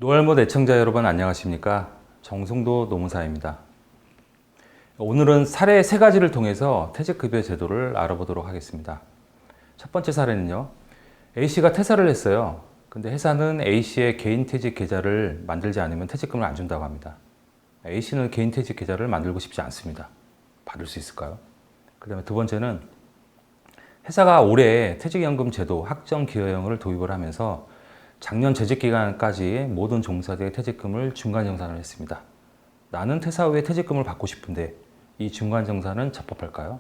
노알못 애청자 여러분 안녕하십니까? 정성도 노무사입니다. 오늘은 사례 3가지를 통해서 퇴직급여 제도를 알아보도록 하겠습니다. 첫 번째 사례는요. A씨가 퇴사를 했어요. 근데 회사는 A씨의 개인퇴직 계좌를 만들지 않으면 퇴직금을 안 준다고 합니다. A씨는 개인퇴직 계좌를 만들고 싶지 않습니다. 받을 수 있을까요? 그 다음에 두 번째는 회사가 올해 퇴직연금 제도 확정기여형을 도입을 하면서 작년 재직기간까지 모든 종사자의 퇴직금을 중간정산을 했습니다. 나는 퇴사 후에 퇴직금을 받고 싶은데 이 중간정산은 적법할까요?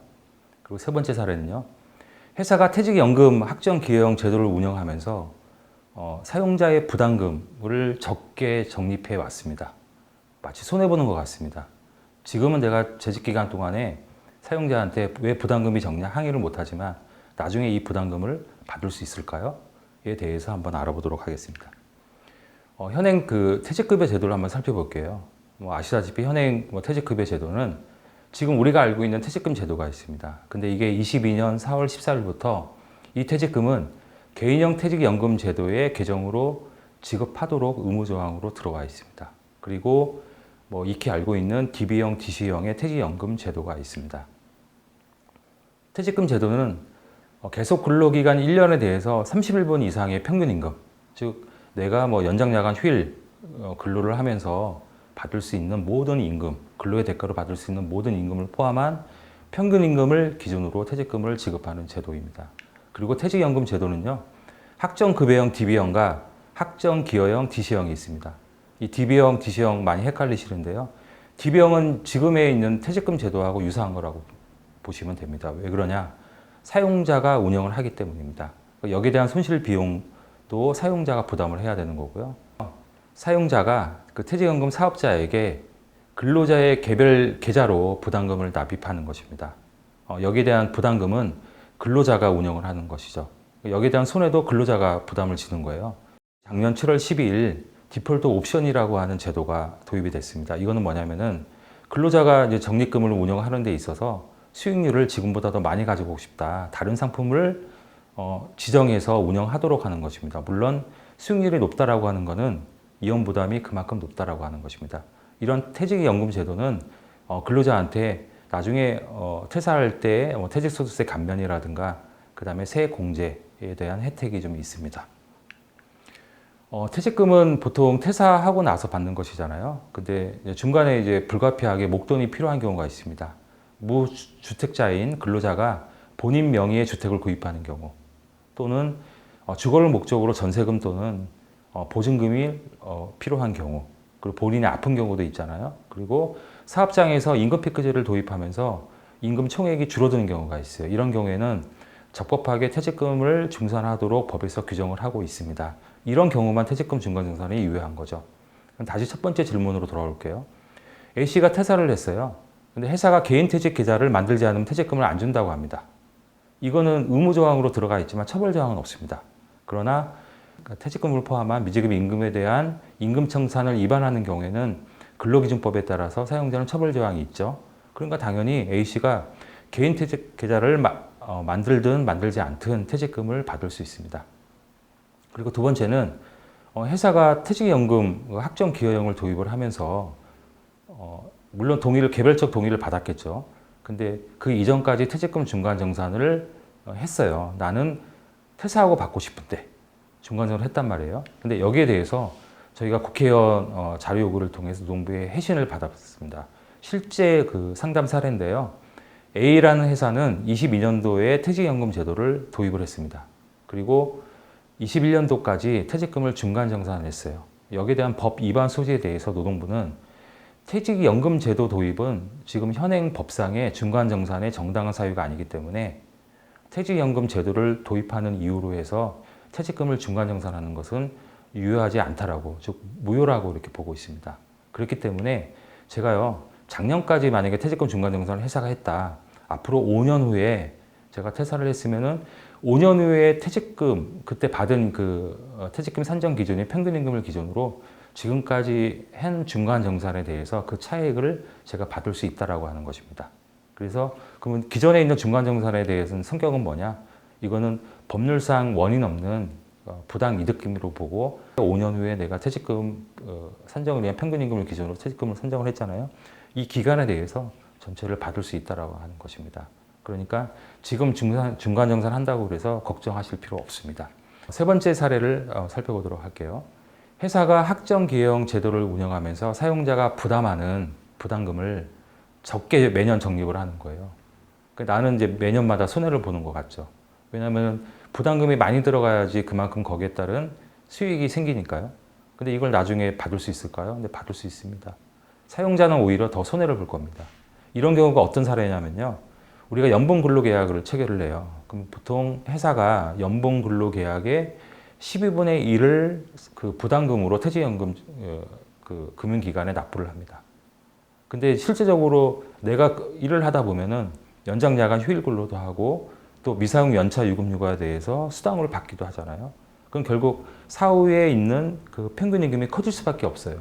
그리고 세 번째 사례는요. 회사가 퇴직연금 확정기여형 제도를 운영하면서 사용자의 부담금을 적게 적립해 왔습니다. 마치 손해보는 것 같습니다. 지금은 내가 재직기간 동안에 사용자한테 왜 부담금이 적냐 항의를 못하지만 나중에 이 부담금을 받을 수 있을까요? 에 대해서 한번 알아보도록 하겠습니다. 현행 퇴직급여 제도를 한번 살펴볼게요. 아시다시피 현행 퇴직급여 제도는 지금 우리가 알고 있는 퇴직금 제도가 있습니다. 근데 이게 22년 4월 14일부터 이 퇴직금은 개인형 퇴직연금 제도의 개정으로 지급하도록 의무조항으로 들어와 있습니다. 그리고 익히 알고 있는 DB형, DC형의 퇴직연금 제도가 있습니다. 퇴직금 제도는 계속 근로기간 1년에 대해서 31분 이상의 평균임금, 즉 내가 연장, 야간, 휴일 근로를 하면서 받을 수 있는 모든 임금, 근로의 대가로 받을 수 있는 모든 임금을 포함한 평균임금을 기준으로 퇴직금을 지급하는 제도입니다. 그리고 퇴직연금 제도는요, 확정급여형 DB형과 확정기여형 DC형이 있습니다. 이 DB형, DC형 많이 헷갈리시는데요. DB형은 지금에 있는 퇴직금 제도하고 유사한 거라고 보시면 됩니다. 왜 그러냐? 사용자가 운영을 하기 때문입니다. 여기에 대한 손실 비용도 사용자가 부담을 해야 되는 거고요. 사용자가 퇴직연금 사업자에게 근로자의 개별 계좌로 부담금을 납입하는 것입니다. 여기에 대한 부담금은 근로자가 운영을 하는 것이죠. 여기에 대한 손해도 근로자가 부담을 지는 거예요. 작년 7월 12일 디폴트 옵션이라고 하는 제도가 도입이 됐습니다. 이거는 뭐냐면은 근로자가 이제 적립금을 운영하는 데 있어서 수익률을 지금보다 더 많이 가지고 싶다. 다른 상품을 지정해서 운영하도록 하는 것입니다. 물론 수익률이 높다라고 하는 것은 이연 부담이 그만큼 높다라고 하는 것입니다. 이런 퇴직연금 제도는 근로자한테 나중에 퇴사할 때 퇴직소득세 감면이라든가 그 다음에 세공제에 대한 혜택이 좀 있습니다. 퇴직금은 보통 퇴사하고 나서 받는 것이잖아요. 근데 중간에 이제 불가피하게 목돈이 필요한 경우가 있습니다. 무주택자인 근로자가 본인 명의의 주택을 구입하는 경우 또는 주거를 목적으로 전세금 또는 보증금이 필요한 경우 그리고 본인이 아픈 경우도 있잖아요. 그리고 사업장에서 임금 피크제를 도입하면서 임금 총액이 줄어드는 경우가 있어요. 이런 경우에는 적법하게 퇴직금을 중산하도록 법에서 규정을 하고 있습니다. 이런 경우만 퇴직금 중간정산이 유효한 거죠. 그럼 다시 첫 번째 질문으로 돌아올게요. A씨가 퇴사를 했어요. 근데 회사가 개인퇴직 계좌를 만들지 않으면 퇴직금을 안 준다고 합니다. 이거는 의무조항으로 들어가 있지만 처벌조항은 없습니다. 그러나 퇴직금을 포함한 미지급 임금에 대한 임금청산을 위반하는 경우에는 근로기준법에 따라서 사용자는 처벌조항이 있죠. 그러니까 당연히 A씨가 개인퇴직 계좌를 만들든 만들지 않든 퇴직금을 받을 수 있습니다. 그리고 두 번째는 회사가 퇴직연금 확정기여형을 도입을 하면서 물론 개별적 동의를 받았겠죠. 근데 그 이전까지 퇴직금 중간정산을 했어요. 나는 퇴사하고 받고 싶은데 중간정산을 했단 말이에요. 근데 여기에 대해서 저희가 국회의원 자료 요구를 통해서 노동부에 회신을 받았습니다. 실제 상담 사례인데요. A라는 회사는 22년도에 퇴직연금 제도를 도입을 했습니다. 그리고 21년도까지 퇴직금을 중간정산을 했어요. 여기에 대한 법 위반 소지에 대해서 노동부는 퇴직연금 제도 도입은 지금 현행 법상의 중간정산의 정당한 사유가 아니기 때문에 퇴직연금 제도를 도입하는 이유로 해서 퇴직금을 중간정산하는 것은 유효하지 않다라고, 즉 무효라고 이렇게 보고 있습니다. 그렇기 때문에 제가요, 작년까지 만약에 퇴직금 중간정산을 회사가 했다. 앞으로 5년 후에 제가 퇴사를 했으면은 5년 후에 퇴직금, 그때 받은 퇴직금 산정 기준이 평균임금을 기준으로 지금까지 한 중간정산에 대해서 그 차액을 제가 받을 수 있다라고 하는 것입니다. 그래서 그러면 기존에 있는 중간정산에 대해서는 성격은 뭐냐? 이거는 법률상 원인 없는 부당 이득금으로 보고 5년 후에 내가 퇴직금 산정을 위한 평균임금을 기준으로 퇴직금을 산정을 했잖아요. 이 기간에 대해서 전체를 받을 수 있다라고 하는 것입니다. 그러니까 지금 중간정산 한다고 그래서 걱정하실 필요 없습니다. 세 번째 사례를 살펴보도록 할게요. 회사가 학정기여형 제도를 운영하면서 사용자가 부담하는 부담금을 적게 매년 적립을 하는 거예요. 나는 이제 매년마다 손해를 보는 것 같죠. 왜냐하면 부담금이 많이 들어가야지 그만큼 거기에 따른 수익이 생기니까요. 근데 이걸 나중에 받을 수 있을까요? 근데 받을 수 있습니다. 사용자는 오히려 더 손해를 볼 겁니다. 이런 경우가 어떤 사례냐면요. 우리가 연봉근로계약을 체결을 해요. 그럼 보통 회사가 연봉근로계약의 12분의 1을 그 부담금으로 퇴직연금 그 금융기관에 납부를 합니다. 근데 실제적으로 내가 일을 하다 보면은 연장 야간 휴일 근로도 하고 또 미사용 연차 유급휴가에 대해서 수당을 받기도 하잖아요. 그럼 결국 사후에 있는 그 평균임금이 커질 수밖에 없어요.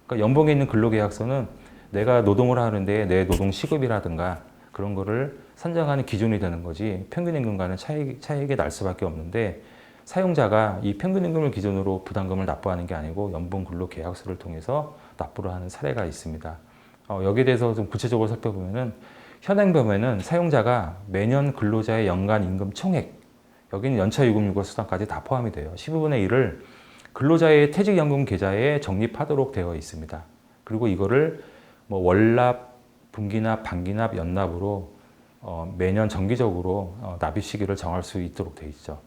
그러니까 연봉에 있는 근로계약서는 내가 노동을 하는데 내 노동 시급이라든가 그런 거를 산정하는 기준이 되는 거지 평균임금과는 차이가 날 수밖에 없는데 사용자가 이 평균임금을 기준으로 부담금을 납부하는 게 아니고 연봉근로계약서를 통해서 납부를 하는 사례가 있습니다. 여기에 대해서 좀 구체적으로 살펴보면은 현행법에는 사용자가 매년 근로자의 연간 임금 총액, 여기는 연차 유급휴가 수당까지 다 포함이 돼요. 15분의 1을 근로자의 퇴직연금 계좌에 적립하도록 되어 있습니다. 그리고 이거를 뭐 월납, 분기납, 반기납, 연납으로 매년 정기적으로 납입 시기를 정할 수 있도록 되어 있죠.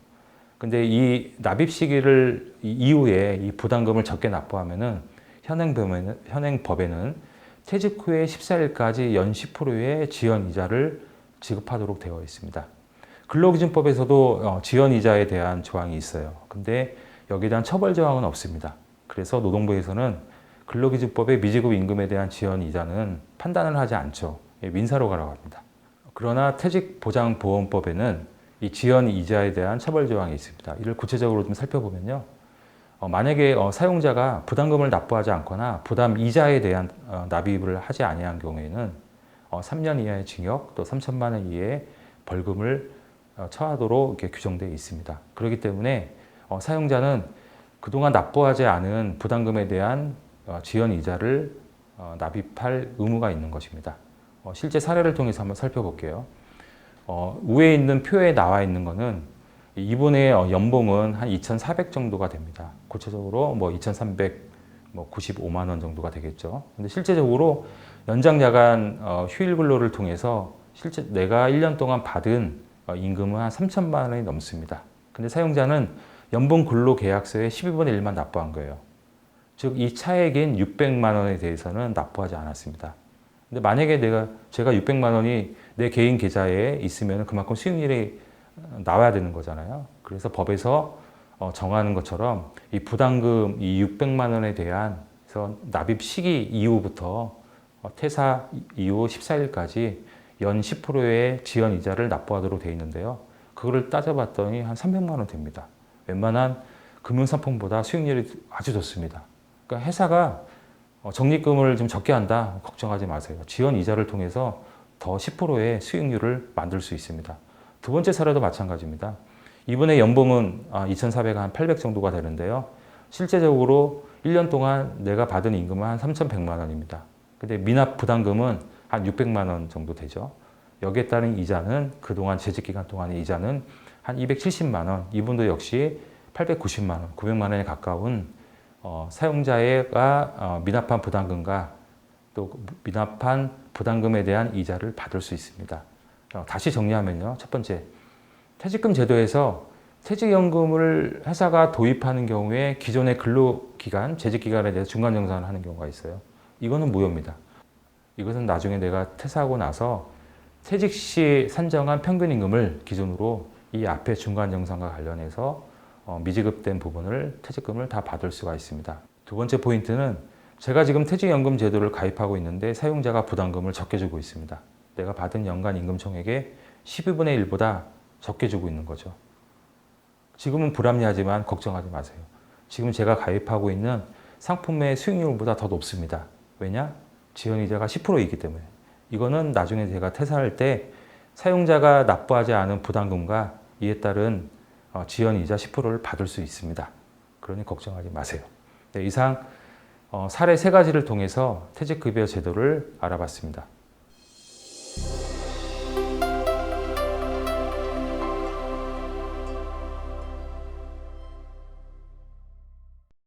근데 이 납입 시기를 이후에 이 부담금을 적게 납부하면은 현행법에는 퇴직 후에 14일까지 연 10%의 지연이자를 지급하도록 되어 있습니다. 근로기준법에서도 지연이자에 대한 조항이 있어요. 근데 여기에 대한 처벌 조항은 없습니다. 그래서 노동부에서는 근로기준법의 미지급 임금에 대한 지연이자는 판단을 하지 않죠. 민사로 가라고 합니다. 그러나 퇴직보장보험법에는 이 지연이자에 대한 처벌 조항이 있습니다. 이를 구체적으로 좀 살펴보면요. 만약에 사용자가 부담금을 납부하지 않거나 부담 이자에 대한 납입을 하지 아니한 경우에는 3년 이하의 징역 또 3천만 원 이하의 벌금을 처하도록 이렇게 규정되어 있습니다. 그렇기 때문에 사용자는 그동안 납부하지 않은 부담금에 대한 지연 이자를 납입할 의무가 있는 것입니다. 실제 사례를 통해서 한번 살펴볼게요. 위에 있는 표에 나와 있는 거는 이분의 연봉은 한 2,400 정도가 됩니다. 구체적으로 뭐 2,395만 원 정도가 되겠죠. 근데 실제적으로 연장 야간 휴일 근로를 통해서 실제 내가 1년 동안 받은 임금은 한 3천만 원이 넘습니다. 근데 사용자는 연봉 근로 계약서에 12분의 1만 납부한 거예요. 즉 이 차액인 600만 원에 대해서는 납부하지 않았습니다. 근데 만약에 제가 600만 원이 내 개인 계좌에 있으면 그만큼 수익률이 나와야 되는 거잖아요. 그래서 법에서 정하는 것처럼 이 부담금 이 600만 원에 대한 납입 시기 이후부터 퇴사 이후 14일까지 연 10%의 지연 이자를 납부하도록 되어 있는데요. 그거를 따져봤더니 한 300만 원 됩니다. 웬만한 금융상품보다 수익률이 아주 좋습니다. 그러니까 회사가 적립금을 좀 적게 한다 걱정하지 마세요. 지연 이자를 통해서 더 10%의 수익률을 만들 수 있습니다. 두 번째 사례도 마찬가지입니다. 이분의 연봉은 2,400, 한 800 정도가 되는데요. 실제적으로 1년 동안 내가 받은 임금은 한 3,100만 원입니다. 근데 미납 부담금은 한 600만 원 정도 되죠. 여기에 따른 이자는 그동안 재직기간 동안의 이자는 한 270만 원, 이분도 역시 890만 원, 900만 원에 가까운 사용자가 미납한 부담금과 또 미납한 부담금에 대한 이자를 받을 수 있습니다. 다시 정리하면요. 첫 번째, 퇴직금 제도에서 퇴직연금을 회사가 도입하는 경우에 기존의 근로기간, 재직기간에 대해서 중간정산을 하는 경우가 있어요. 이거는 무효입니다. 이것은 나중에 내가 퇴사하고 나서 퇴직 시 산정한 평균임금을 기준으로 이 앞에 중간정산과 관련해서 미지급된 부분을 퇴직금을 다 받을 수가 있습니다. 두 번째 포인트는 제가 지금 퇴직연금 제도를 가입하고 있는데 사용자가 부담금을 적게 주고 있습니다. 내가 받은 연간 임금 총액의 12분의 1보다 적게 주고 있는 거죠. 지금은 불합리하지만 걱정하지 마세요. 지금 제가 가입하고 있는 상품의 수익률보다 더 높습니다. 왜냐? 지연이자가 10%이기 때문에. 이거는 나중에 제가 퇴사할 때 사용자가 납부하지 않은 부담금과 이에 따른 지연이자 10%를 받을 수 있습니다. 그러니 걱정하지 마세요. 네, 이상 사례 세 가지를 통해서 퇴직급여 제도를 알아봤습니다.